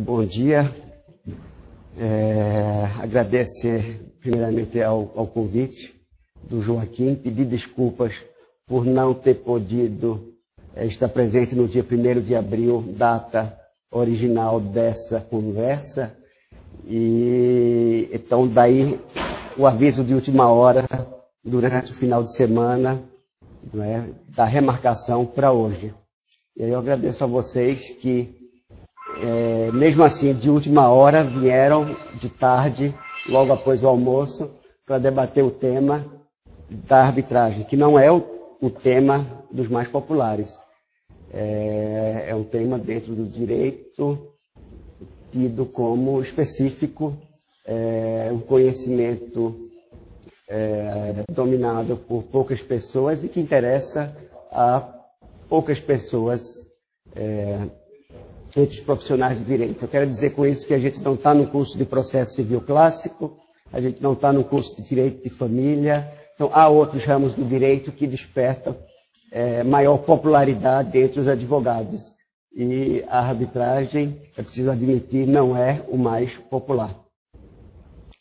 Bom dia. Agradecer primeiramente ao convite do Joaquim, pedir desculpas por não ter podido estar presente no dia 1º de abril, data original dessa conversa. E então daí o aviso de última hora durante o final de semana, da remarcação para hoje. E aí eu agradeço a vocês que mesmo assim, de última hora, vieram de tarde, logo após o almoço, para debater o tema da arbitragem, que não é o tema dos mais populares. É um tema dentro do direito tido como específico, um conhecimento dominado por poucas pessoas e que interessa a poucas pessoas entre os profissionais de direito. Eu quero dizer com isso que a gente não está no curso de processo civil clássico, a gente não está no curso de direito de família, então há outros ramos do direito que despertam maior popularidade entre os advogados. E a arbitragem, é preciso admitir, não é o mais popular.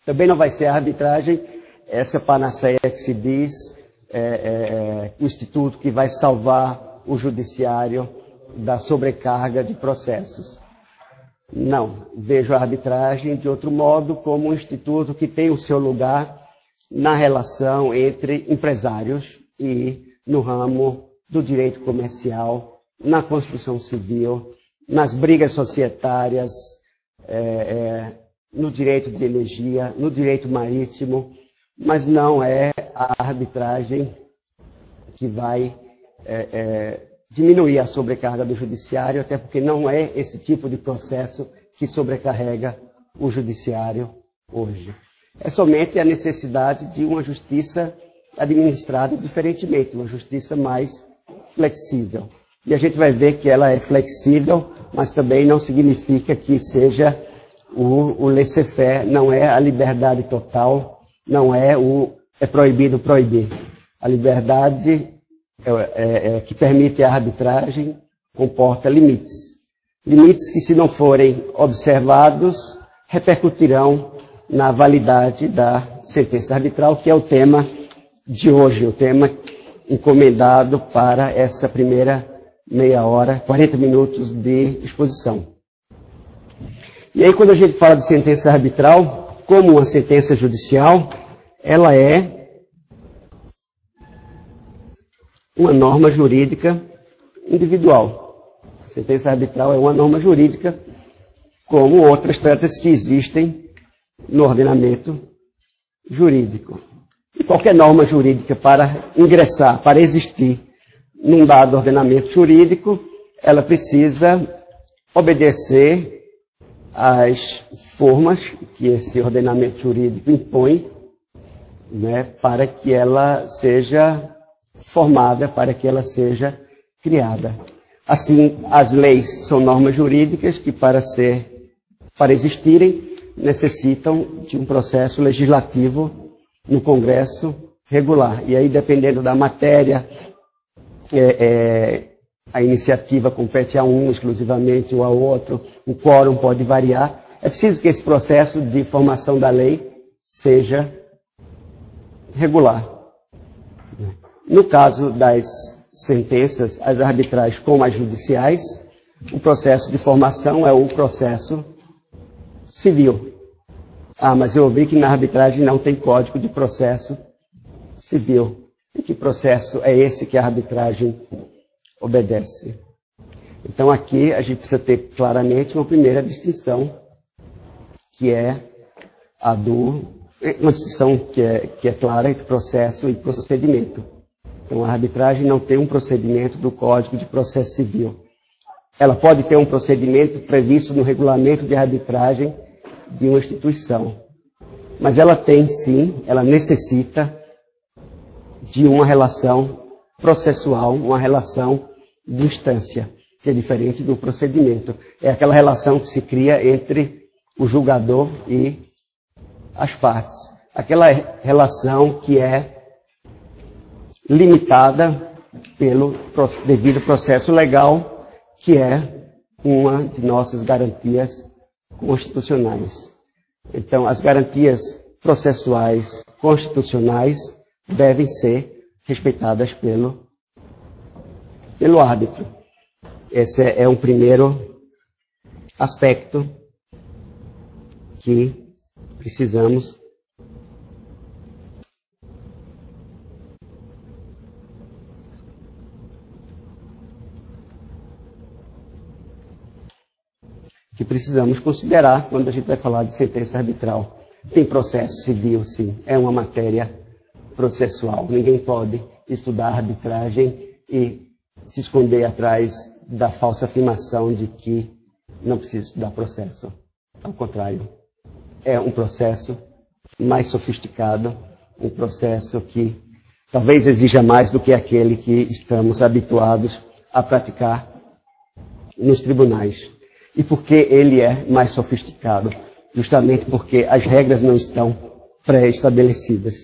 Também não vai ser a arbitragem, essa panaceia que se diz, o instituto que vai salvar o judiciário da sobrecarga de processos. Não, vejo a arbitragem de outro modo como um instituto que tem o seu lugar na relação entre empresários e no ramo do direito comercial, na construção civil, nas brigas societárias, no direito de energia, no direito marítimo, mas não é a arbitragem que vai diminuir a sobrecarga do judiciário, até porque não é esse tipo de processo que sobrecarrega o judiciário hoje. É somente a necessidade de uma justiça administrada diferentemente, uma justiça mais flexível. E a gente vai ver que ela é flexível, mas também não significa que seja o laissez-faire, não é a liberdade total, não é proibido proibir. A liberdade que permite a arbitragem comporta limites. Limites que, se não forem observados, repercutirão na validade da sentença arbitral, que é o tema de hoje, o tema encomendado para essa primeira meia hora, 40 minutos de exposição. E aí, quando a gente fala de sentença arbitral, como uma sentença judicial, ela é uma norma jurídica individual. A sentença arbitral é uma norma jurídica, como outras tantas que existem no ordenamento jurídico. E qualquer norma jurídica, para ingressar, para existir num dado ordenamento jurídico, ela precisa obedecer às formas que esse ordenamento jurídico impõe, para que ela seja formada, para que ela seja criada. Assim, as leis são normas jurídicas que, para existirem, necessitam de um processo legislativo no Congresso regular. E aí, dependendo da matéria, a iniciativa compete a um exclusivamente ou a outro, o quórum pode variar. É preciso que esse processo de formação da lei seja regular. No caso das sentenças, as arbitrais como as judiciais, o processo de formação é o processo civil. Mas eu ouvi que na arbitragem não tem código de processo civil. E que processo é esse que a arbitragem obedece? Então aqui a gente precisa ter claramente uma primeira distinção, que é uma distinção que é clara entre processo e procedimento. Então, a arbitragem não tem um procedimento do Código de Processo Civil. Ela pode ter um procedimento previsto no regulamento de arbitragem de uma instituição. Mas ela tem, sim, ela necessita de uma relação processual, uma relação de instância, que é diferente do procedimento. É aquela relação que se cria entre o julgador e as partes. Aquela relação que é limitada pelo devido processo legal, que é uma de nossas garantias constitucionais. Então, as garantias processuais constitucionais devem ser respeitadas pelo árbitro. Esse é um primeiro aspecto que precisamos considerar quando a gente vai falar de sentença arbitral. Tem processo civil, sim, é uma matéria processual. Ninguém pode estudar arbitragem e se esconder atrás da falsa afirmação de que não precisa estudar processo. Ao contrário, é um processo mais sofisticado, um processo que talvez exija mais do que aquele que estamos habituados a praticar nos tribunais. E por que ele é mais sofisticado? Justamente porque as regras não estão pré-estabelecidas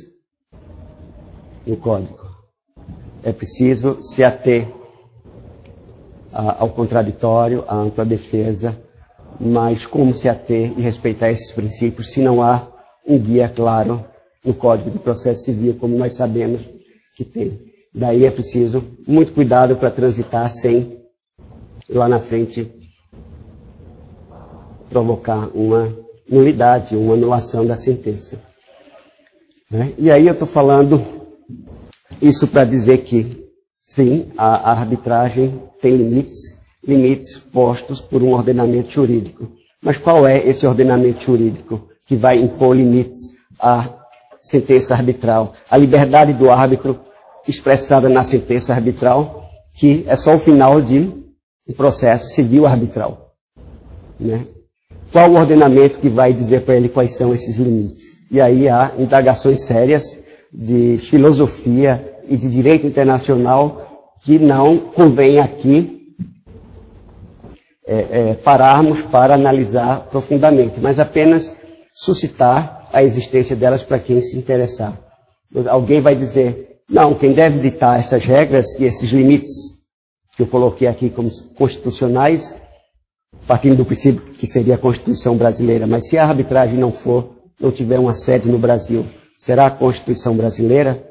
no Código. É preciso se ater ao contraditório, à ampla defesa, mas como se ater e respeitar esses princípios se não há um guia claro no Código de Processo Civil, como nós sabemos que tem. Daí é preciso muito cuidado para transitar sem, lá na frente, provocar uma nulidade, uma anulação da sentença. E aí eu estou falando isso para dizer que, sim, a arbitragem tem limites postos por um ordenamento jurídico. Mas qual é esse ordenamento jurídico que vai impor limites à sentença arbitral? A liberdade do árbitro expressada na sentença arbitral, que é só o final de um processo civil arbitral. Qual o ordenamento que vai dizer para ele quais são esses limites? E aí há indagações sérias de filosofia e de direito internacional que não convém aqui pararmos para analisar profundamente, mas apenas suscitar a existência delas para quem se interessar. Alguém vai dizer, não, quem deve ditar essas regras e esses limites que eu coloquei aqui como constitucionais, partindo do princípio que seria a Constituição brasileira, mas se a arbitragem não tiver uma sede no Brasil, será a Constituição brasileira?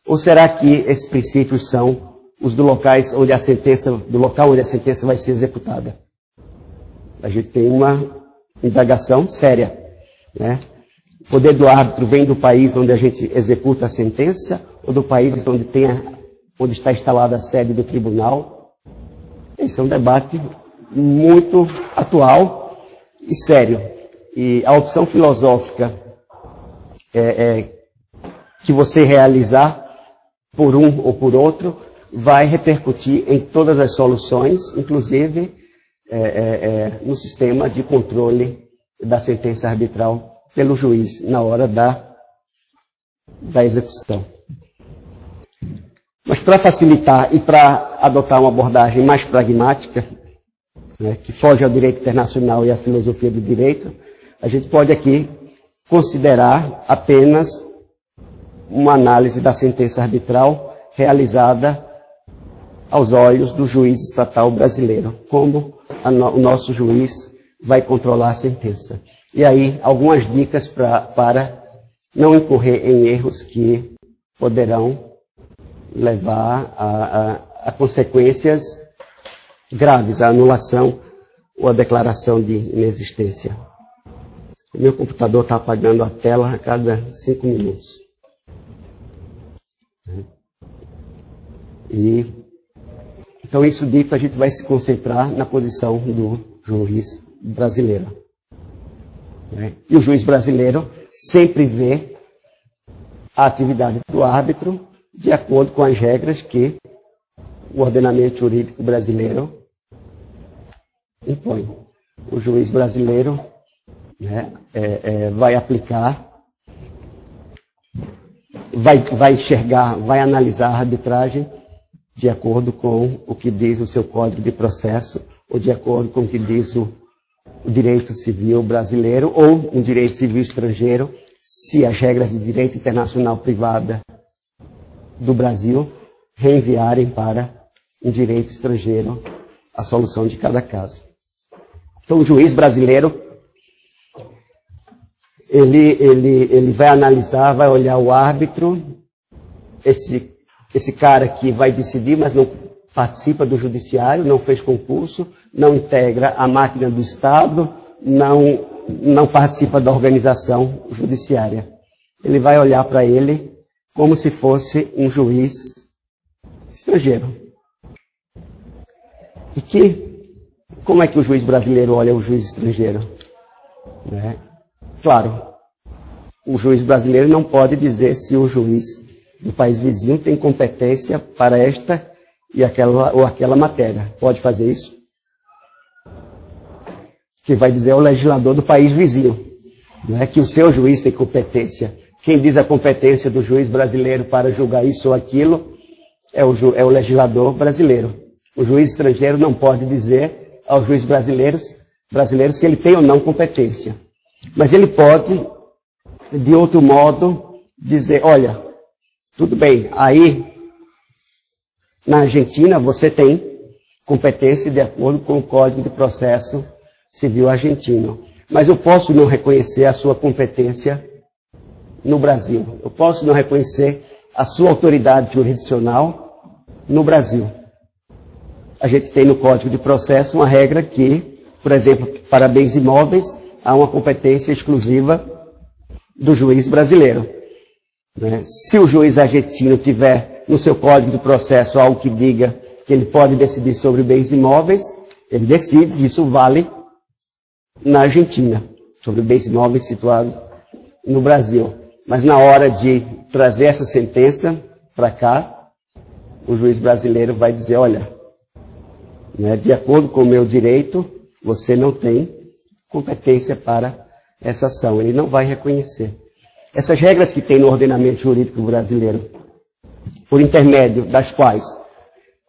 Ou será que esses princípios são os do local onde a sentença vai ser executada? A gente tem uma indagação séria, O poder do árbitro vem do país onde a gente executa a sentença ou do país onde está instalada a sede do tribunal? Esse é um debate muito atual e sério. E a opção filosófica que você realizar por um ou por outro vai repercutir em todas as soluções, inclusive no sistema de controle da sentença arbitral pelo juiz na hora da execução. Mas para facilitar e para adotar uma abordagem mais pragmática, que foge ao direito internacional e à filosofia do direito, a gente pode aqui considerar apenas uma análise da sentença arbitral realizada aos olhos do juiz estatal brasileiro, como o nosso juiz vai controlar a sentença. E aí, algumas dicas para não incorrer em erros que poderão levar a consequências graves, a anulação ou a declaração de inexistência. O meu computador está apagando a tela a cada 5 minutos. Então, isso dito, a gente vai se concentrar na posição do juiz brasileiro. E o juiz brasileiro sempre vê a atividade do árbitro de acordo com as regras que o ordenamento jurídico brasileiro impõe. O juiz brasileiro vai aplicar, vai enxergar, vai analisar a arbitragem de acordo com o que diz o seu Código de Processo, ou de acordo com o que diz o direito civil brasileiro, ou um direito civil estrangeiro, se as regras de direito internacional privada do Brasil reenviarem para um direito estrangeiro a solução de cada caso. Então, o juiz brasileiro, ele vai analisar, vai olhar o árbitro, esse cara que vai decidir, mas não participa do judiciário, não fez concurso, não integra a máquina do Estado, não participa da organização judiciária. Ele vai olhar para ele como se fosse um juiz estrangeiro. Como é que o juiz brasileiro olha o juiz estrangeiro? Claro, o juiz brasileiro não pode dizer se o juiz do país vizinho tem competência para esta e aquela matéria. Pode fazer isso? Quem vai dizer é o legislador do país vizinho. Não é que o seu juiz tem competência. Quem diz a competência do juiz brasileiro para julgar isso ou aquilo é o legislador brasileiro. O juiz estrangeiro não pode dizer aos juízes brasileiros se ele tem ou não competência. Mas ele pode, de outro modo, dizer, olha, tudo bem, aí na Argentina você tem competência de acordo com o Código de Processo Civil argentino. Mas eu posso não reconhecer a sua competência no Brasil. Eu posso não reconhecer a sua autoridade jurisdicional no Brasil. A gente tem no Código de Processo uma regra que, por exemplo, para bens imóveis, há uma competência exclusiva do juiz brasileiro. Se o juiz argentino tiver no seu Código de Processo algo que diga que ele pode decidir sobre bens imóveis, ele decide, isso vale na Argentina, sobre bens imóveis situados no Brasil. Mas na hora de trazer essa sentença para cá, o juiz brasileiro vai dizer, olha, de acordo com o meu direito, você não tem competência para essa ação. Ele não vai reconhecer. Essas regras que tem no ordenamento jurídico brasileiro, por intermédio das quais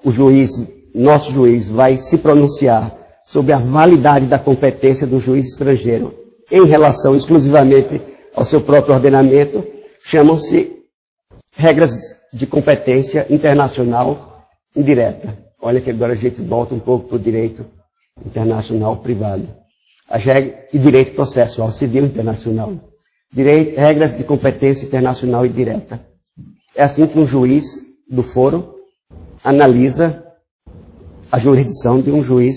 o juiz, nosso juiz, vai se pronunciar sobre a validade da competência do juiz estrangeiro em relação exclusivamente ao seu próprio ordenamento, chamam-se regras de competência internacional indireta. Olha que agora a gente volta um pouco para o direito internacional privado. E direito processual civil internacional. Regras de competência internacional indireta. É assim que um juiz do foro analisa a jurisdição de um juiz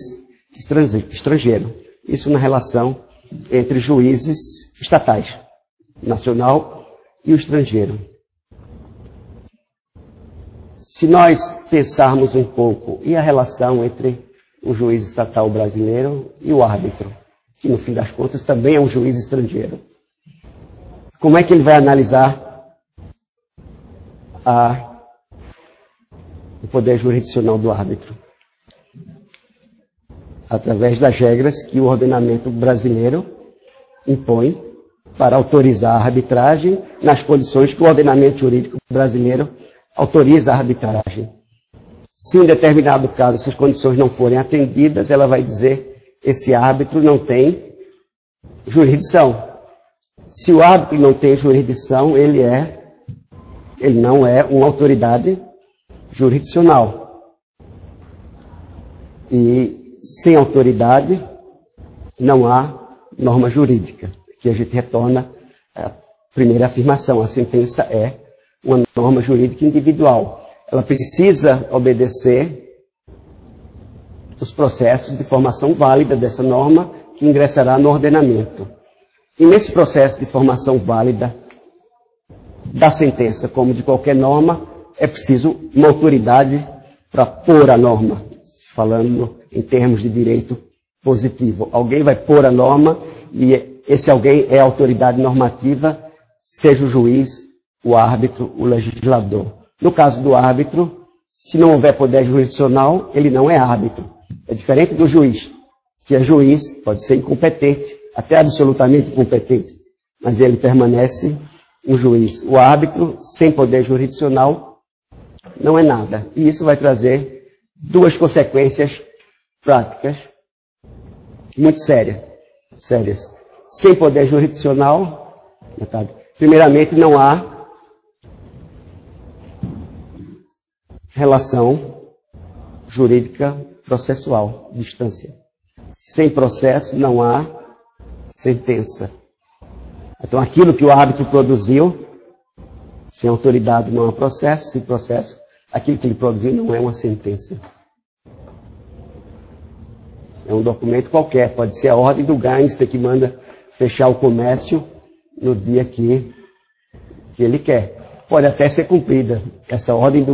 estrangeiro. Isso na relação entre juízes estatais, nacional e o estrangeiro. Se nós pensarmos um pouco, e a relação entre o juiz estatal brasileiro e o árbitro, que no fim das contas também é um juiz estrangeiro. Como é que ele vai analisar o poder jurisdicional do árbitro? Através das regras que o ordenamento brasileiro impõe para autorizar a arbitragem nas condições que o ordenamento jurídico brasileiro autoriza a arbitragem. Se em determinado caso essas condições não forem atendidas, ela vai dizer esse árbitro não tem jurisdição. Se o árbitro não tem jurisdição, ele não é uma autoridade jurisdicional. E sem autoridade não há norma jurídica. Aqui a gente retorna à primeira afirmação. A sentença é uma norma jurídica individual. Ela precisa obedecer os processos de formação válida dessa norma que ingressará no ordenamento. E nesse processo de formação válida da sentença, como de qualquer norma, é preciso uma autoridade para pôr a norma, falando em termos de direito positivo. Alguém vai pôr a norma e esse alguém é a autoridade normativa, seja o juiz, o árbitro, o legislador. No caso do árbitro, se não houver poder jurisdicional, ele não é árbitro. É diferente do juiz, que é juiz, pode ser incompetente, até absolutamente incompetente, mas ele permanece um juiz. O árbitro, sem poder jurisdicional, não é nada. E isso vai trazer duas consequências práticas muito sérias. Sem poder jurisdicional, primeiramente, não há relação jurídica processual, distância. Sem processo não há sentença. Então, aquilo que o árbitro produziu, sem autoridade não há processo, sem processo, aquilo que ele produziu não é uma sentença. É um documento qualquer, pode ser a ordem do gangster que manda fechar o comércio no dia que ele quer. Pode até ser cumprida. Essa ordem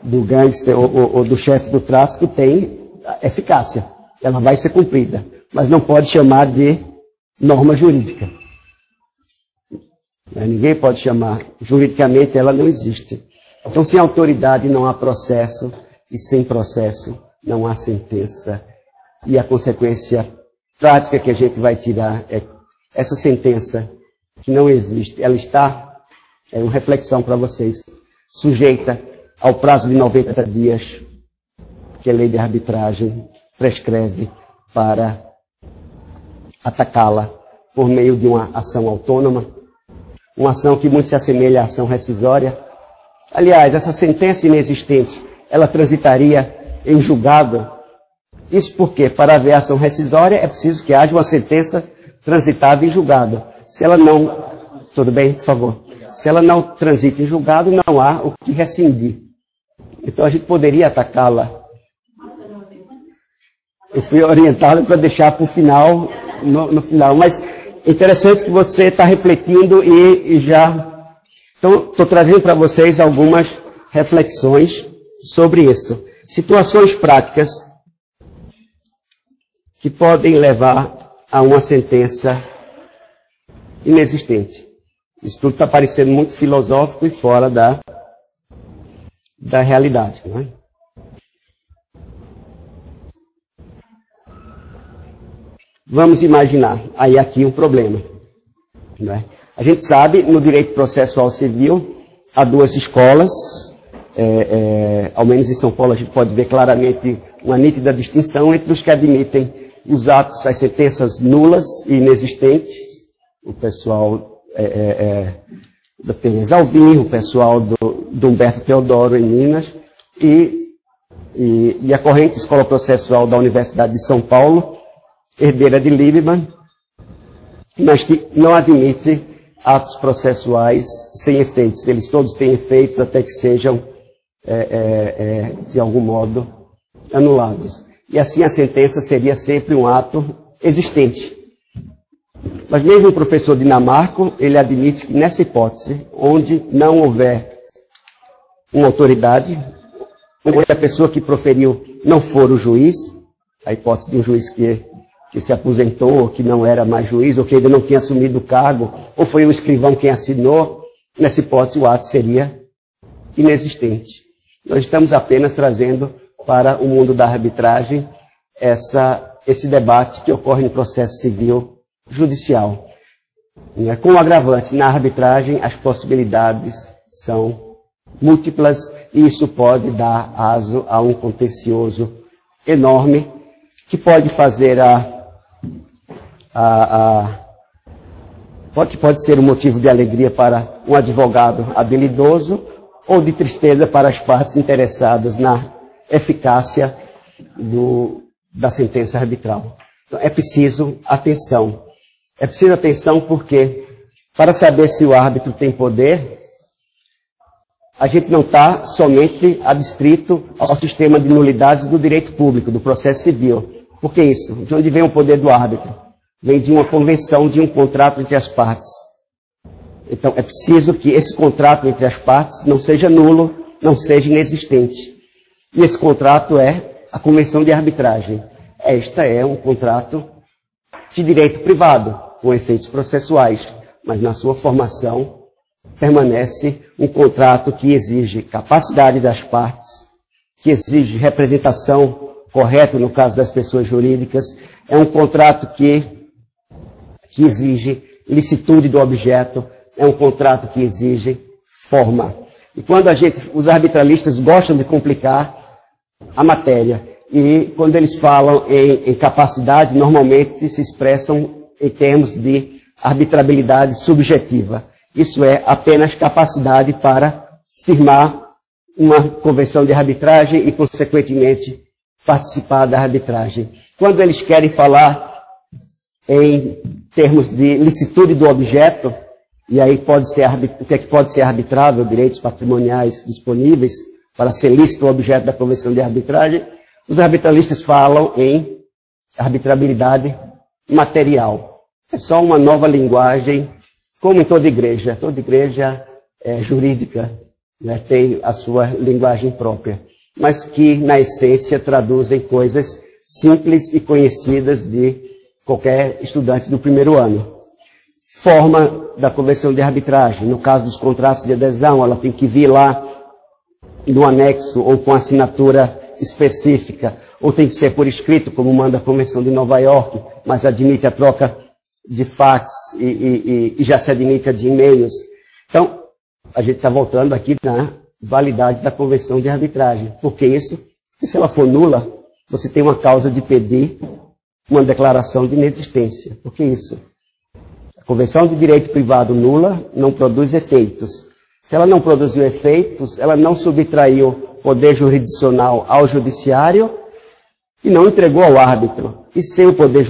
do gangster ou do chefe do tráfico tem eficácia. Ela vai ser cumprida, mas não pode chamar de norma jurídica. Ninguém pode chamar. Juridicamente ela não existe. Então, sem autoridade não há processo, e sem processo não há sentença. E a consequência prática que a gente vai tirar é essa sentença que não existe. Ela está, é uma reflexão para vocês, sujeita ao prazo de 90 dias que a lei de arbitragem prescreve para atacá-la por meio de uma ação autônoma, uma ação que muito se assemelha à ação rescisória. Aliás, essa sentença inexistente, ela transitaria em julgado. Isso porque, para haver ação rescisória, é preciso que haja uma sentença transitada em julgado. Se ela não... Tudo bem, por favor? Se ela não transita em julgado, não há o que rescindir. Então, a gente poderia atacá-la. Eu fui orientado para deixar para o final, no final. Mas é interessante que você está refletindo e já... Então, estou trazendo para vocês algumas reflexões sobre isso. Situações práticas que podem levar a uma sentença inexistente. Isso tudo está parecendo muito filosófico e fora da realidade, não é? Vamos imaginar, aí aqui um problema, não é? A gente sabe, no direito processual civil, há duas escolas, ao menos em São Paulo a gente pode ver claramente uma nítida distinção entre os que admitem os atos, as sentenças nulas e inexistentes, o pessoal da Teresa Alvim, o pessoal do Humberto Teodoro em Minas, e a corrente escola processual da Universidade de São Paulo, herdeira de Liebman, mas que não admite atos processuais sem efeitos. Eles todos têm efeitos até que sejam, de algum modo, anulados. E assim a sentença seria sempre um ato existente. Mas mesmo o professor Dinamarco, ele admite que nessa hipótese, onde não houver uma autoridade, onde a pessoa que proferiu não for o juiz, a hipótese de um juiz que se aposentou, ou que não era mais juiz, ou que ainda não tinha assumido o cargo, ou foi o escrivão quem assinou, nessa hipótese o ato seria inexistente. Nós estamos apenas trazendo para o mundo da arbitragem esse debate que ocorre no processo civil judicial. Com o agravante, na arbitragem as possibilidades são múltiplas e isso pode dar aso a um contencioso enorme que pode fazer pode ser um motivo de alegria para um advogado habilidoso ou de tristeza para as partes interessadas na eficácia da sentença arbitral. Então, é preciso atenção. É preciso atenção porque, para saber se o árbitro tem poder, a gente não está somente adscrito ao sistema de nulidades do direito público, do processo civil. Por que isso? De onde vem o poder do árbitro? Vem de uma convenção, de um contrato entre as partes. Então, é preciso que esse contrato entre as partes não seja nulo, não seja inexistente. E esse contrato é a convenção de arbitragem. Esta é um contrato de direito privado, com efeitos processuais, mas na sua formação permanece um contrato que exige capacidade das partes, que exige representação correta no caso das pessoas jurídicas, é um contrato que exige licitude do objeto, é um contrato que exige forma. E quando os arbitralistas gostam de complicar a matéria, e quando eles falam em capacidade, normalmente se expressam em termos de arbitrabilidade subjetiva. Isso é apenas capacidade para firmar uma convenção de arbitragem e, consequentemente, participar da arbitragem. Quando eles querem falar em termos de licitude do objeto, e aí o que é que pode ser arbitrável, direitos patrimoniais disponíveis para ser lícito o objeto da Convenção de Arbitragem, os arbitralistas falam em arbitrabilidade material. É só uma nova linguagem, como em toda igreja. Toda igreja é jurídica, né, tem a sua linguagem própria, mas que, na essência, traduzem coisas simples e conhecidas de qualquer estudante do primeiro ano. Forma da Convenção de Arbitragem. No caso dos contratos de adesão, ela tem que vir lá no anexo ou com assinatura específica, ou tem que ser por escrito, como manda a Convenção de Nova York, mas admite a troca de fax e já se admite a de e-mails. Então, a gente está voltando aqui na validade da Convenção de Arbitragem. Por que isso? Porque se ela for nula, você tem uma causa de pedir uma declaração de inexistência. Por que isso? A Convenção de Direito Privado nula não produz efeitos. Se ela não produziu efeitos, ela não subtraiu poder jurisdicional ao judiciário e não entregou ao árbitro. E sem o poder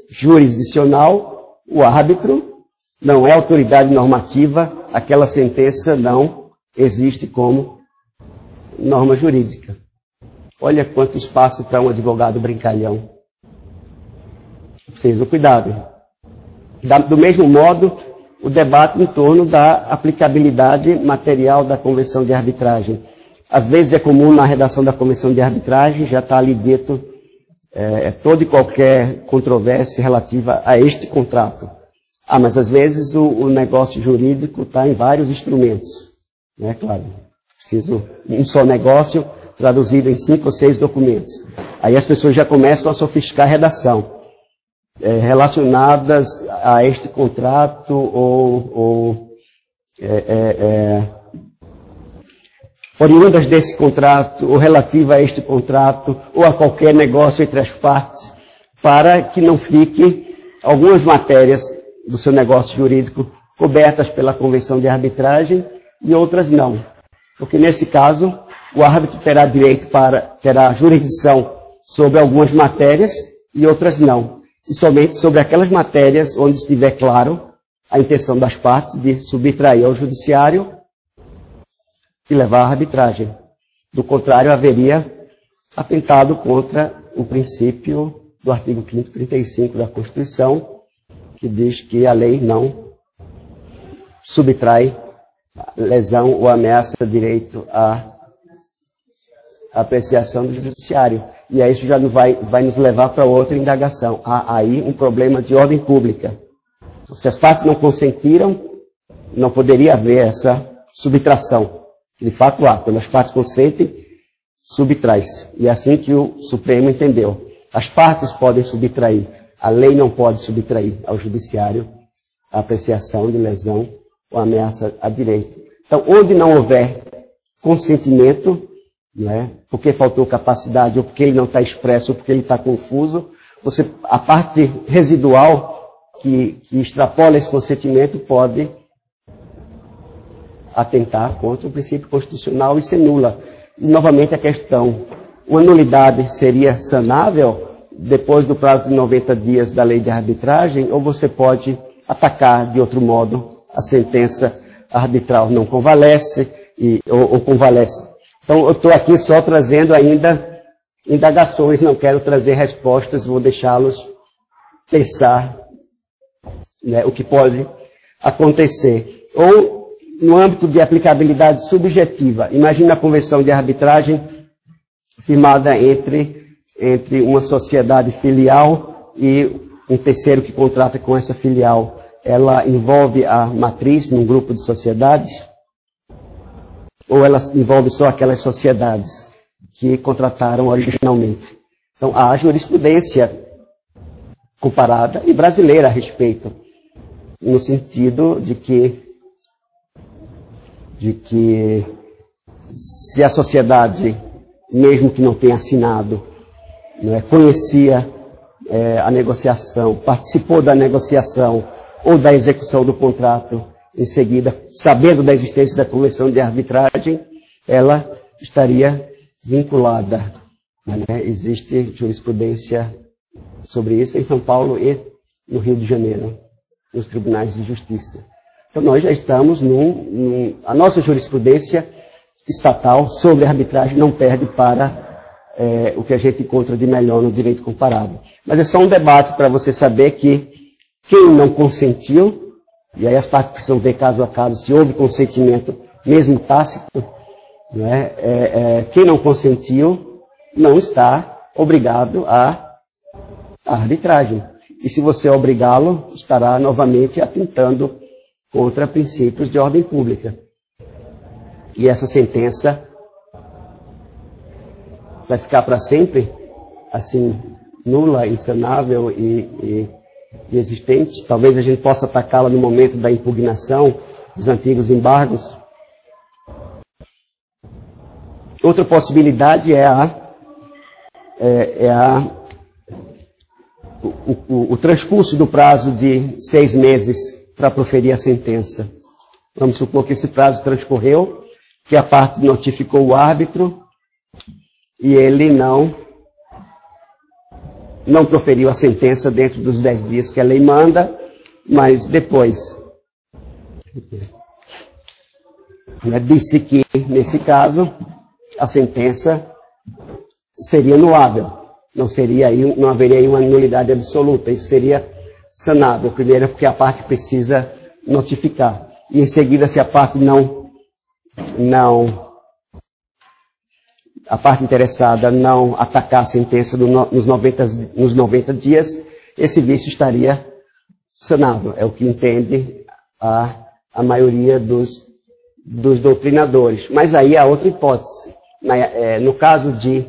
jurisdicional, o árbitro não é autoridade normativa, aquela sentença não existe como norma jurídica. Olha quanto espaço para um advogado brincalhão. Preciso cuidado. Do mesmo modo, o debate em torno da aplicabilidade material da Convenção de Arbitragem. Às vezes é comum na redação da Convenção de Arbitragem, já está ali dito toda e qualquer controvérsia relativa a este contrato. Mas às vezes o negócio jurídico está em vários instrumentos. Né? Claro, preciso um só negócio traduzido em 5 ou 6 documentos. Aí as pessoas já começam a sofisticar a redação. Relacionadas a este contrato oriundas desse contrato ou relativa a este contrato ou a qualquer negócio entre as partes, para que não fique algumas matérias do seu negócio jurídico cobertas pela Convenção de Arbitragem e outras não. Porque nesse caso, o árbitro terá jurisdição sobre algumas matérias e outras não. E somente sobre aquelas matérias onde estiver claro a intenção das partes de subtrair ao judiciário e levar à arbitragem. Do contrário, haveria atentado contra o princípio do artigo 5º, 35 da Constituição, que diz que a lei não subtrai lesão ou ameaça direito à apreciação do judiciário. E aí isso já vai nos levar para outra indagação. Há aí um problema de ordem pública. Se as partes não consentiram, não poderia haver essa subtração. De fato há. Quando as partes consentem, subtrai-se. E é assim que o Supremo entendeu. As partes podem subtrair. A lei não pode subtrair ao judiciário a apreciação de lesão ou ameaça a direito. Então, onde não houver consentimento, né, porque faltou capacidade, ou porque ele não está expresso, ou porque ele está confuso, a parte residual que extrapola esse consentimento pode atentar contra o princípio constitucional e ser nula. E, novamente, a questão, uma nulidade seria sanável depois do prazo de 90 dias da lei de arbitragem, ou você pode atacar de outro modo a sentença arbitral não convalesce ou convalesce. Então, eu estou aqui só trazendo ainda indagações, não quero trazer respostas, vou deixá-los pensar, né, o que pode acontecer. Ou, no âmbito de aplicabilidade subjetiva, imagina a convenção de arbitragem firmada entre uma sociedade filial e um terceiro que contrata com essa filial. Ela envolve a matriz num grupo de sociedades? Ou ela envolve só aquelas sociedades que contrataram originalmente? Então, há jurisprudência comparada e brasileira a respeito, no sentido de que se a sociedade, mesmo que não tenha assinado, né, conhecia a negociação, participou da negociação ou da execução do contrato, em seguida, sabendo da existência da convenção de arbitragem, ela estaria vinculada. Né? Existe jurisprudência sobre isso em São Paulo e no Rio de Janeiro, nos tribunais de justiça. Então nós já estamos a nossa jurisprudência estatal sobre arbitragem não perde para o que a gente encontra de melhor no direito comparado. Mas é só um debate para você saber que quem não consentiu, e aí as partes precisam ver caso a caso se houve consentimento, mesmo tácito, né? Quem não consentiu não está obrigado à arbitragem. E se você obrigá-lo, estará novamente atentando contra princípios de ordem pública. E essa sentença vai ficar para sempre, assim, nula, insanável e existente. Talvez a gente possa atacá-la no momento da impugnação dos antigos embargos. Outra possibilidade é o transcurso do prazo de 6 meses para proferir a sentença. Vamos supor que esse prazo transcorreu, que a parte notificou o árbitro e ele não proferiu a sentença dentro dos 10 dias que a lei manda, mas depois disse que, nesse caso, a sentença seria anulável. Não haveria aí uma nulidade absoluta. Isso seria sanável. Primeiro, porque a parte precisa notificar. E, em seguida, se a parte a parte interessada não atacar a sentença nos 90 dias, esse vício estaria sanado. É o que entende a maioria dos doutrinadores. Mas aí há outra hipótese. No caso de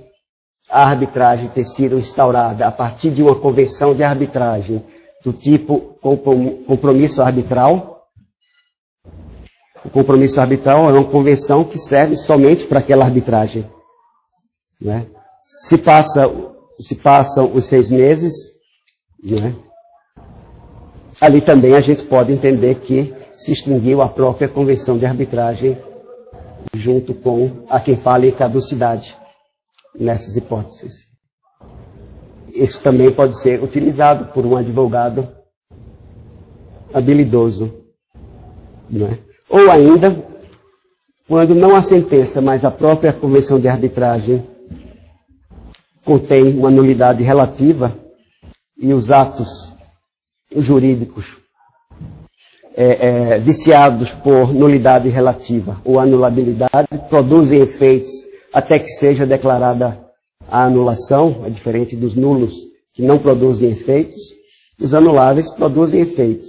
a arbitragem ter sido instaurada a partir de uma convenção de arbitragem do tipo compromisso arbitral, o compromisso arbitral é uma convenção que serve somente para aquela arbitragem. Né? Se passam os 6 meses, né? Ali também a gente pode entender que se extinguiu a própria convenção de arbitragem junto com a quem fala em caducidade nessas hipóteses. Isso também pode ser utilizado por um advogado habilidoso. Né? Ou ainda, quando não há sentença, mas a própria convenção de arbitragem contém uma nulidade relativa e os atos jurídicos viciados por nulidade relativa ou anulabilidade produzem efeitos até que seja declarada a anulação, é diferente dos nulos que não produzem efeitos, os anuláveis produzem efeitos.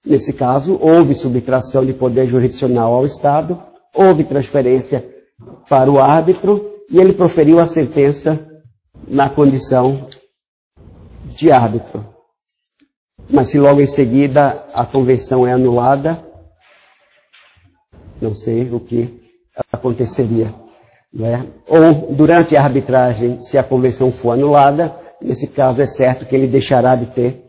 Nesse caso, houve subtração de poder jurisdicional ao Estado, houve transferência para o árbitro e ele proferiu a sentença na condição de árbitro. Mas se logo em seguida a convenção é anulada, não sei o que aconteceria. Né? Ou durante a arbitragem, se a convenção for anulada, nesse caso é certo que ele deixará de ter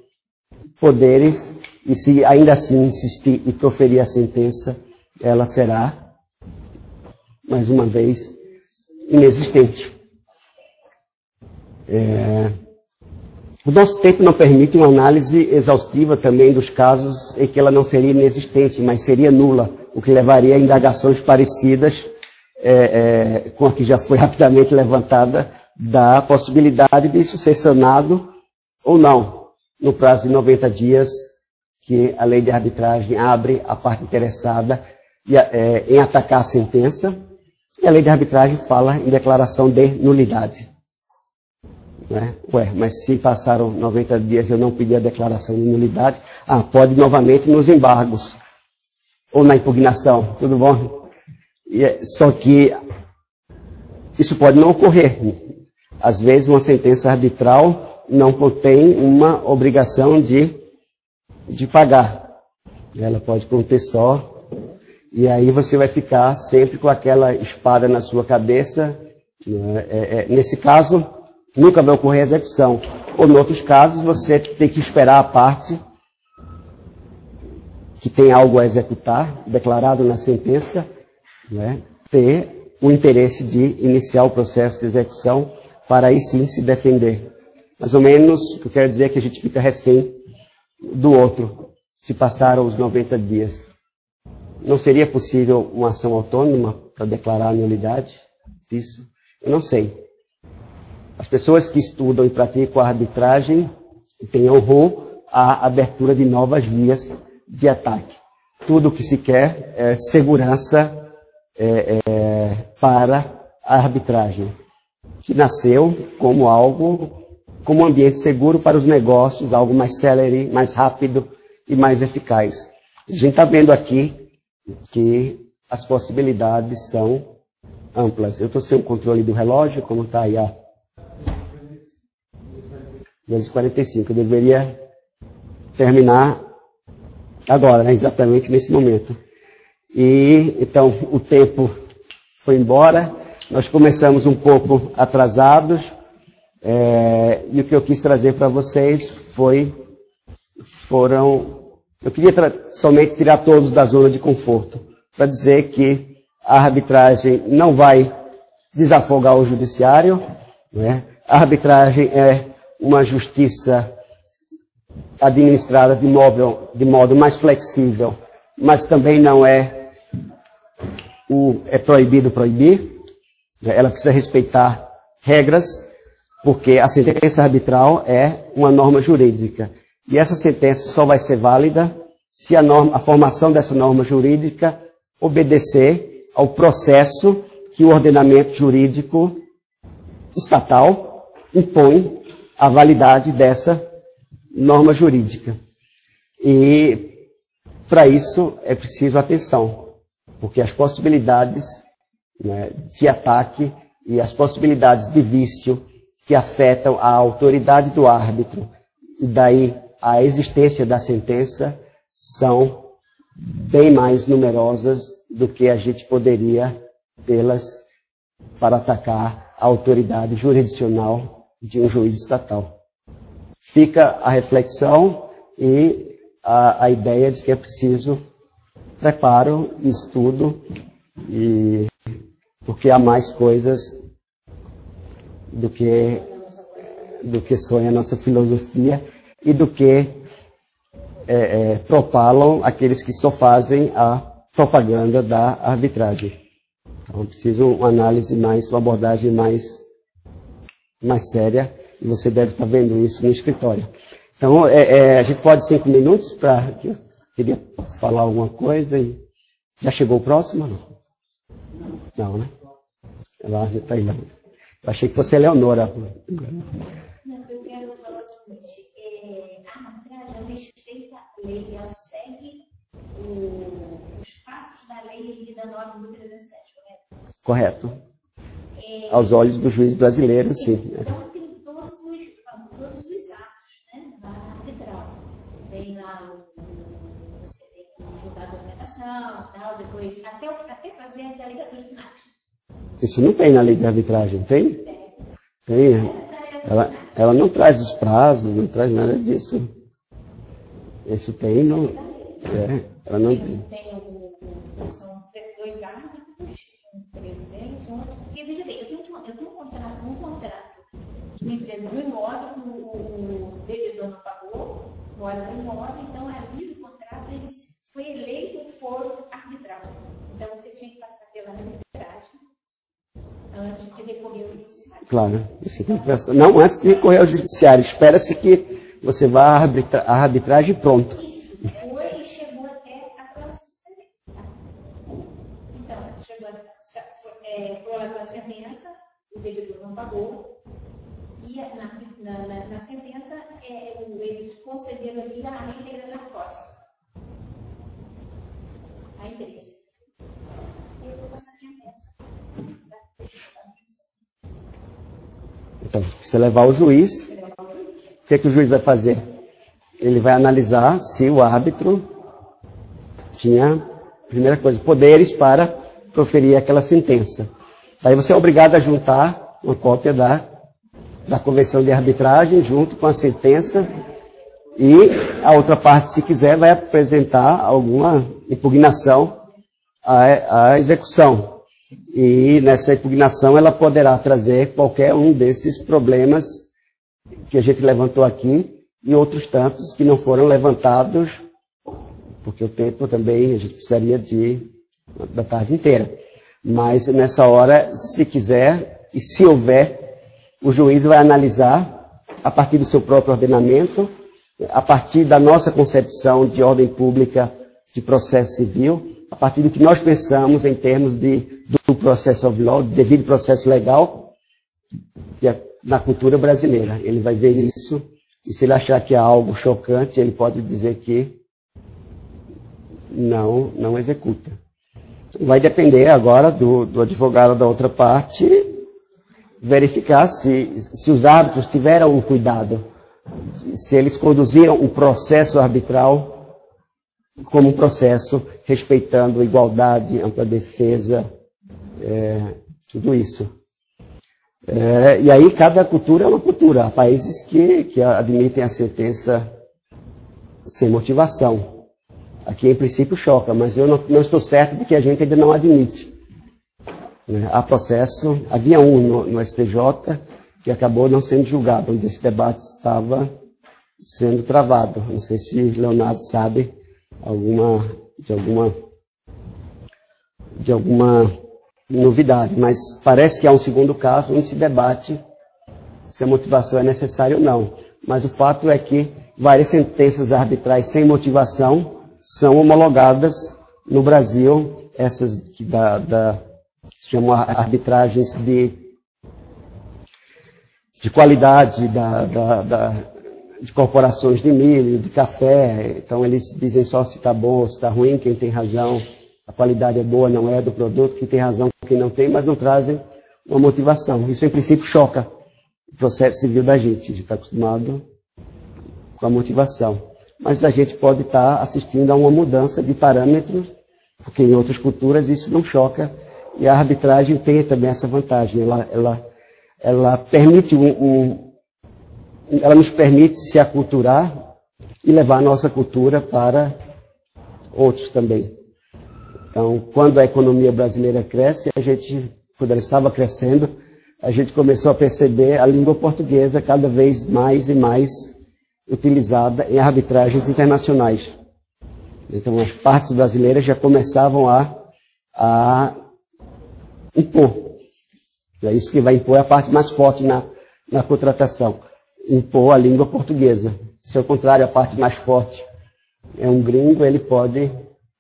poderes e se ainda assim insistir e proferir a sentença, ela será, mais uma vez, inexistente. O nosso tempo não permite uma análise exaustiva também dos casos em que ela não seria inexistente, mas seria nula, o que levaria a indagações parecidas com a que já foi rapidamente levantada, da possibilidade de isso ser sanado ou não, no prazo de 90 dias que a lei de arbitragem abre a parte interessada em atacar a sentença, e a lei de arbitragem fala em declaração de nulidade. Né? Mas se passaram 90 dias e eu não pedi a declaração de nulidade, pode novamente nos embargos ou na impugnação, tudo bom? Só que isso pode não ocorrer. Às vezes uma sentença arbitral não contém uma obrigação de pagar. Ela pode conter só, e aí você vai ficar sempre com aquela espada na sua cabeça. Né? Nesse caso, nunca vai ocorrer a execução. Ou, em outros casos, você tem que esperar a parte que tem algo a executar, declarado na sentença, né, ter o interesse de iniciar o processo de execução para aí sim se defender. Mais ou menos, o que eu quero dizer é que a gente fica refém do outro, se passaram os 90 dias. Não seria possível uma ação autônoma para declarar a nulidade disso? Eu não sei. As pessoas que estudam e praticam a arbitragem têm honrou a abertura de novas vias de ataque. Tudo o que se quer é segurança para a arbitragem, que nasceu como como um ambiente seguro para os negócios, algo mais célere, mais rápido e mais eficaz. A gente está vendo aqui que as possibilidades são amplas. Eu estou sem o controle do relógio, como está aí a 2h45. Eu deveria terminar agora, né? Exatamente nesse momento. E então o tempo foi embora, nós começamos um pouco atrasados, e o que eu quis trazer para vocês eu queria somente tirar todos da zona de conforto, para dizer que a arbitragem não vai desafogar o judiciário, né? A arbitragem é uma justiça administrada de modo mais flexível, mas também não é proibido proibir. Ela precisa respeitar regras, porque a sentença arbitral é uma norma jurídica. E essa sentença só vai ser válida se a formação dessa norma jurídica obedecer ao processo que o ordenamento jurídico estatal impõe a validade dessa norma jurídica. E para isso é preciso atenção, porque as possibilidades, né, de ataque e as possibilidades de vício que afetam a autoridade do árbitro e daí a existência da sentença são bem mais numerosas do que a gente poderia tê-las para atacar a autoridade jurisdicional de um juiz estatal. Fica a reflexão e a ideia de que é preciso preparo e estudo, porque há mais coisas do que sonha a nossa filosofia e do que propalam aqueles que só fazem a propaganda da arbitragem. Então, preciso uma análise uma abordagem mais séria, e você deve estar vendo isso no escritório. Então, a gente pode 5 minutos para... Eu queria falar alguma coisa e... Já chegou o próximo? Não, né? Ela já está aí. Eu achei que fosse a Eleonora. Não, eu quero falar o seguinte, a arbitragem, ela respeita a lei, ela segue os passos da lei da 9.307, correto? Correto. Aos olhos do juiz brasileiro, sim. Então, tem todos os atos, né, da arbitral. Tem lá, você tem que julgar a documentação, tal, depois, até fazer as alegações finais. Isso não tem na lei de arbitragem, tem? Tem. Ela não traz os prazos, não traz nada disso. Isso tem, não. Ela não diz. São 2 árbitros, um presidente, outro. Porque, veja bem, eu tenho um contrato de uma empresa de um imóvel que o vendedor não pagou, mora no imóvel, então ali no contrato ele foi eleito o foro arbitral. Então você tinha que passar pela arbitragem antes de recorrer ao judiciário. Claro, você tem que pensar. Não, antes de recorrer ao judiciário, espera-se que você vá à arbitragem pronto. Foi e chegou até a próxima sentença. Então, chegou a sentença, o devedor não pagou, e na sentença eles concederam ali a reintegração de posse. A empresa. E eu vou passar a sentença. Então, você precisa levar o juiz. O que o juiz vai fazer? Ele vai analisar se o árbitro tinha, primeira coisa, poderes para proferir aquela sentença. Aí você é obrigado a juntar uma cópia da convenção de arbitragem junto com a sentença, e a outra parte, se quiser, vai apresentar alguma impugnação à execução. E nessa impugnação ela poderá trazer qualquer um desses problemas que a gente levantou aqui e outros tantos que não foram levantados, porque o tempo também a gente precisaria da tarde inteira. Mas nessa hora, se quiser e se houver, o juiz vai analisar a partir do seu próprio ordenamento, a partir da nossa concepção de ordem pública de processo civil, a partir do que nós pensamos em termos do processo of law, devido processo legal, na cultura brasileira. Ele vai ver isso, e se ele achar que é algo chocante, ele pode dizer que não executa. Vai depender agora do advogado da outra parte verificar se os árbitros tiveram um cuidado, se eles conduziram o processo arbitral como um processo respeitando igualdade, ampla defesa, tudo isso. E aí cada cultura é uma cultura. Há países que admitem a sentença sem motivação. Aqui, em princípio, choca, mas eu não estou certo de que a gente ainda não admite. Há processo, havia um no STJ que acabou não sendo julgado, onde esse debate estava sendo travado. Não sei se Leonardo sabe de alguma novidade, mas parece que há um segundo caso onde se debate se a motivação é necessária ou não. Mas o fato é que várias sentenças arbitrais sem motivação são homologadas no Brasil, essas que se chamam arbitragens de qualidade de corporações de milho, de café. Então eles dizem só se está bom ou se está ruim, quem tem razão, a qualidade é boa, não é do produto, quem tem razão, quem não tem, mas não trazem uma motivação. Isso, em princípio, choca o processo civil da gente. A gente está acostumado com a motivação. Mas a gente pode estar assistindo a uma mudança de parâmetros, porque em outras culturas isso não choca, e a arbitragem tem também essa vantagem. Ela permite ela nos permite se aculturar e levar a nossa cultura para outros também. Então, quando a economia brasileira cresce, quando ela estava crescendo, a gente começou a perceber a língua portuguesa cada vez mais e mais utilizada em arbitragens internacionais. Então, as partes brasileiras já começavam a impor. É isso que vai impor a parte mais forte na contratação. Impor a língua portuguesa. Se ao contrário, a parte mais forte é um gringo, ele pode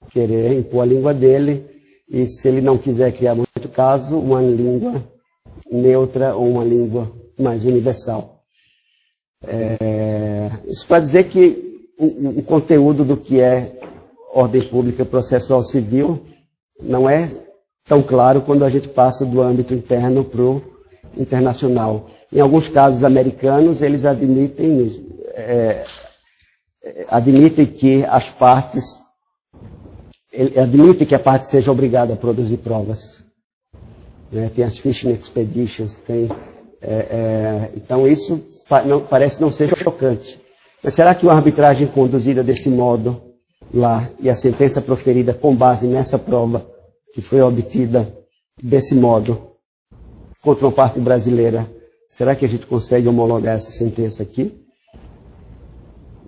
querer impor a língua dele, e se ele não quiser criar muito caso, uma língua neutra ou uma língua mais universal. Isso para dizer que o conteúdo do que é ordem pública processual civil não é tão claro quando a gente passa do âmbito interno para o internacional. Em alguns casos americanos, eles admitem que as partes, admitem que a parte seja obrigada a produzir provas. Tem as fishing expeditions, então isso parece não ser chocante. Mas será que uma arbitragem conduzida desse modo lá e a sentença proferida com base nessa prova que foi obtida desse modo contra uma parte brasileira, será que a gente consegue homologar essa sentença aqui?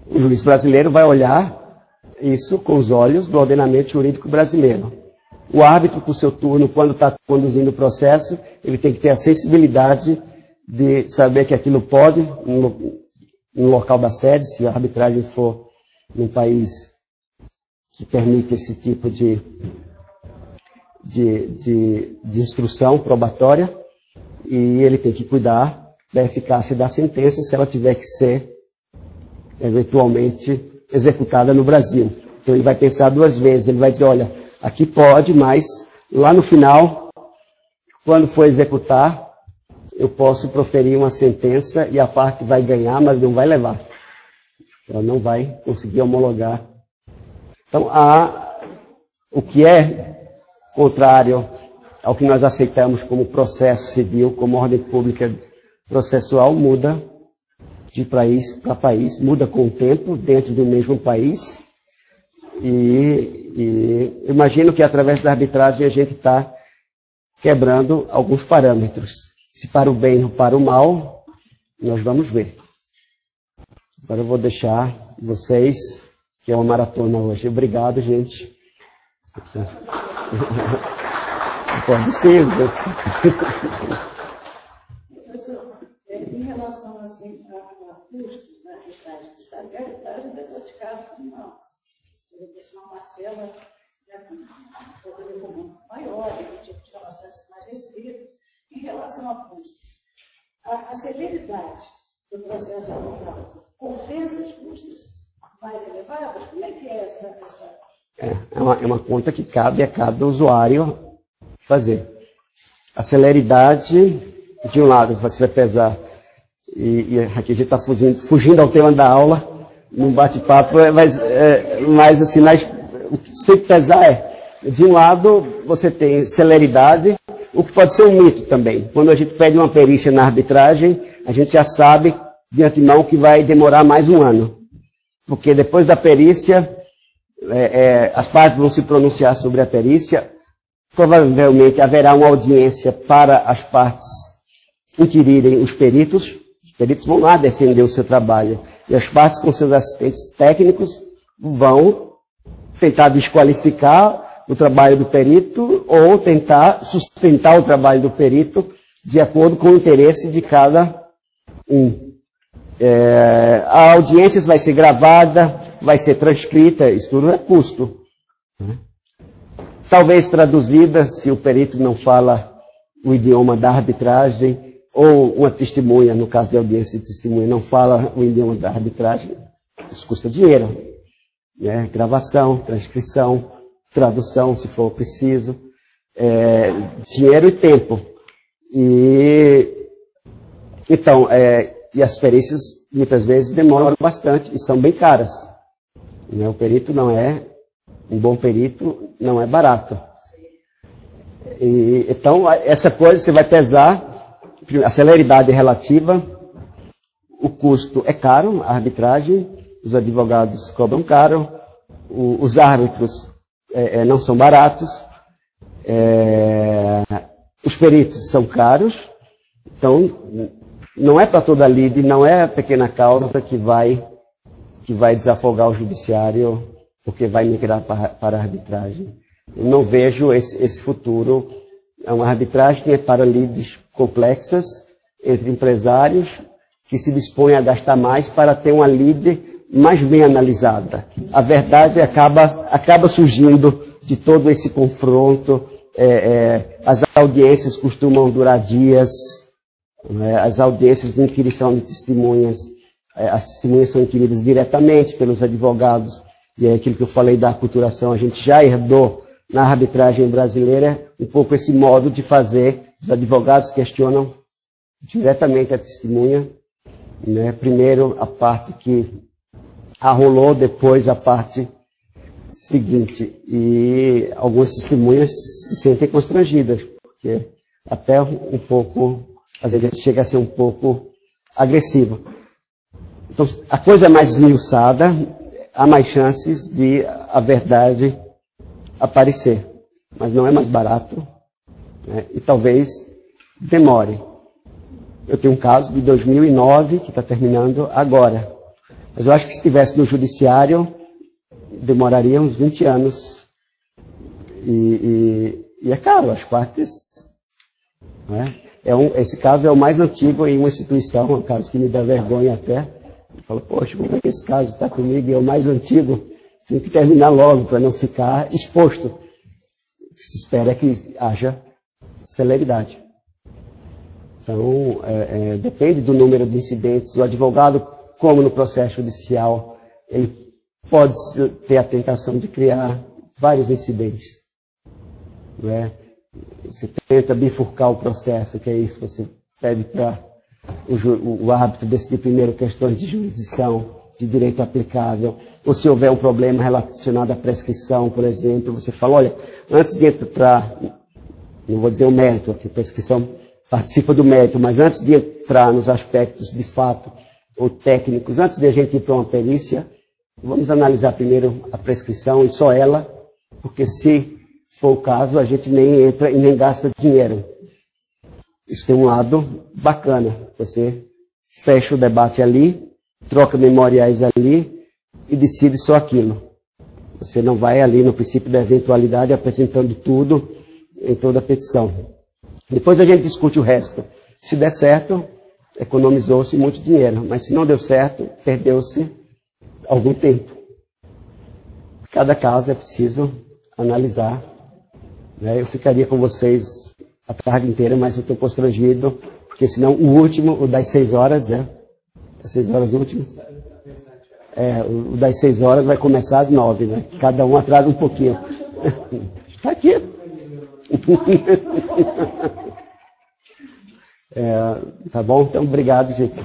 O juiz brasileiro vai olhar isso com os olhos do ordenamento jurídico brasileiro. O árbitro, por seu turno, quando está conduzindo o processo, ele tem que ter a sensibilidade de saber que aquilo pode, no local da sede, se a arbitragem for num país que permite esse tipo de instrução probatória, e ele tem que cuidar da eficácia da sentença se ela tiver que ser eventualmente executada no Brasil. Então ele vai pensar duas vezes, ele vai dizer, olha, aqui pode, mas lá no final, quando for executar, eu posso proferir uma sentença e a parte vai ganhar, mas não vai levar. Ela não vai conseguir homologar. Então, o que é contrário ao que nós aceitamos como processo civil, como ordem pública processual, muda de país para país, muda com o tempo, dentro do mesmo país. E imagino que através da arbitragem a gente está quebrando alguns parâmetros. Se para o bem ou para o mal, nós vamos ver. Agora eu vou deixar vocês, que é uma maratona hoje. Obrigado, gente. Pode ser. Professor, em relação assim, a custos, né, de sabe, a arbitragem depois de casa, não. Uma parcela poderia comum maior, um tipo de relações mais restritas. Em relação a custos, a celeridade do processo eleitoral compensa os custos mais elevados? Como é que é essa? É uma conta que cabe a cada usuário fazer. A celeridade, de um lado, você vai pesar, e aqui a gente está fugindo ao tema da aula, num bate-papo, mas assim, o que você tem que pesar de um lado, você tem celeridade, o que pode ser um mito também. Quando a gente pede uma perícia na arbitragem, a gente já sabe de antemão que vai demorar mais um ano. Porque depois da perícia, as partes vão se pronunciar sobre a perícia, provavelmente haverá uma audiência para as partes inquirirem os peritos vão lá defender o seu trabalho, e as partes com seus assistentes técnicos vão tentar desqualificar o trabalho do perito ou tentar sustentar o trabalho do perito de acordo com o interesse de cada um. A audiência vai ser gravada, vai ser transcrita, isso tudo é custo. Talvez traduzida, se o perito não fala o idioma da arbitragem, ou uma testemunha, no caso de audiência de testemunha, não fala o idioma da arbitragem, isso custa dinheiro. Gravação, transcrição, tradução, se for preciso, dinheiro e tempo. Então, e as perícias, muitas vezes, demoram bastante e são bem caras. O perito não é, um bom perito não é barato. Então, essa coisa você vai pesar, a celeridade relativa, o custo é caro, a arbitragem, os advogados cobram caro, os árbitros não são baratos, os peritos são caros, então não é para toda lide, não é a pequena causa que vai desafogar o judiciário porque vai migrar para a arbitragem. Eu não vejo esse futuro. É uma arbitragem que é para lides complexas entre empresários que se dispõem a gastar mais para ter uma lide mais bem analisada. A verdade acaba surgindo de todo esse confronto. As audiências costumam durar dias. As audiências de inquirição de testemunhas, as testemunhas são inquiridas diretamente pelos advogados. E é aquilo que eu falei da aculturação, a gente já herdou na arbitragem brasileira um pouco esse modo de fazer. Os advogados questionam diretamente a testemunha, primeiro a parte que arrolou, depois a parte seguinte. E algumas testemunhas se sentem constrangidas, porque até um pouco, às vezes chega a ser um pouco agressivo. Então, a coisa é mais esmiuçada, há mais chances de a verdade aparecer, mas não é mais barato, e talvez demore. Eu tenho um caso de 2009 que está terminando agora, mas eu acho que se estivesse no judiciário demoraria uns 20 anos e é caro, as partes. Esse caso é o mais antigo em uma instituição, um caso que me dá vergonha até. Eu falo, poxa, como é que esse caso está comigo e é o mais antigo? Tem que terminar logo para não ficar exposto. O que se espera é que haja celeridade. Então, depende do número de incidentes. O advogado, como no processo judicial, ele pode ter a tentação de criar vários incidentes. Você tenta bifurcar o processo, que é isso, você pede para o árbitro decidir primeiro questões de jurisdição, de direito aplicável, ou se houver um problema relacionado à prescrição, por exemplo, você fala, olha, antes de entrar, não vou dizer o mérito, porque a prescrição participa do mérito, mas antes de entrar nos aspectos de fato ou técnicos, antes de a gente ir para uma perícia, vamos analisar primeiro a prescrição e só ela, porque se for o caso, a gente nem entra e nem gasta dinheiro. Isso tem um lado bacana, você fecha o debate ali, troca memoriais ali e decide só aquilo. Você não vai ali no princípio da eventualidade apresentando tudo em toda a petição. Depois a gente discute o resto. Se der certo, economizou-se muito dinheiro, mas se não deu certo, perdeu-se algum tempo. Cada caso é preciso analisar. Né? Eu ficaria com vocês a tarde inteira, mas eu estou constrangido, porque senão o último, o das 6 horas, né? As 6 horas últimas. O das 6 horas vai começar às 9, né? Cada um atrasa um pouquinho. Está aqui. Tá bom? Então, obrigado, gente.